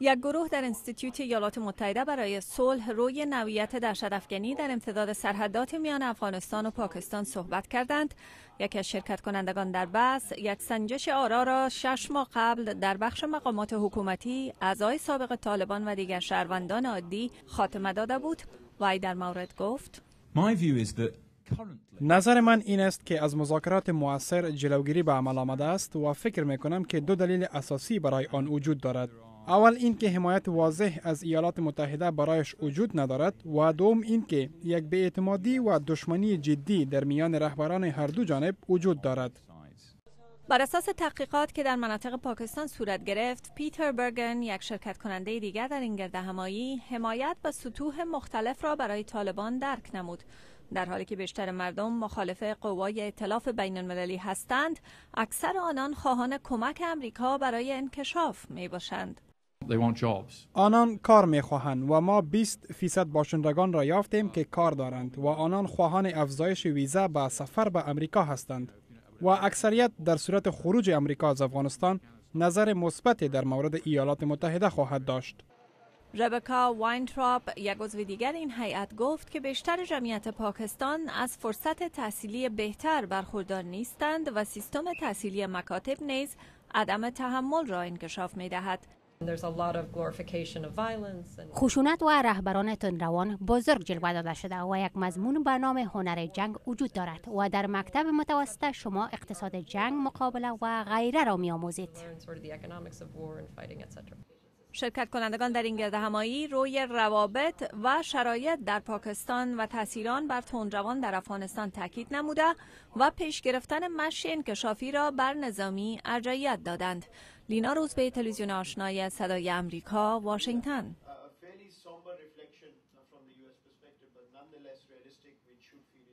یک گروه در انستیتیوت ایالات متحده برای صلح روی نوعیت دهشت‌افکنی در امتداد سرحدات میان افغانستان و پاکستان صحبت کردند. یکی از شرکت کنندگان در بحث یک سنجش آرا را 6 ماه قبل در بخش مقامات حکومتی، اعضای سابق طالبان و دیگر شهروندان عادی خاتمه داده بود. وی در مورد گفت: نظر من این است که از مذاکرات مؤثر جلوگیری به عمل آمده است و فکر می کنم که دو دلیل اساسی برای آن وجود دارد. اول این که حمایت واضح از ایالات متحده برایش وجود ندارد و دوم این که یک بی‌اعتمادی و دشمنی جدی در میان رهبران هر دو جانب وجود دارد. بر اساس تحقیقات که در مناطق پاکستان صورت گرفت، پیتر برگن، یک شرکت کننده دیگر در این گردهمایی، حمایت و سطوح مختلف را برای طالبان درک نمود. در حالی که بیشتر مردم مخالف قوای ائتلاف بین المللی هستند، اکثر آنان خواهان کمک امریکا برای انکشاف می باشند. آنان کار می خواهند و ما 20% باشندگان را یافتیم که کار دارند و آنان خواهان افزایش ویزا به سفر به امریکا هستند و اکثریت در صورت خروج امریکا از افغانستان نظر مثبتی در مورد ایالات متحده خواهد داشت. ربکا واینتراپ، یک عضو دیگر این هیئت، گفت که بیشتر جمعیت پاکستان از فرصت تحصیلی بهتر برخوردار نیستند و سیستم تحصیلی مکاتب نیز عدم تحمل را انکشاف می دهد. خشونت و رهبران تندروان بزرگ جلوه داده شده و یک مضمون به نام هنر جنگ وجود دارد و در مکتب متوسط شما اقتصاد جنگ، مقابله و غیره را می آموزید. شرکت کنندگان در این گردهمایی روی روابط و شرایط در پاکستان و تاثیر آن بر تندروان در افغانستان تاکید نموده و پیش گرفتن مشی انکشافی را بر نظامی ارجحیت دادند. لینا روزبه، تلویزیون آشنای صدای امریکا، واشنگتن.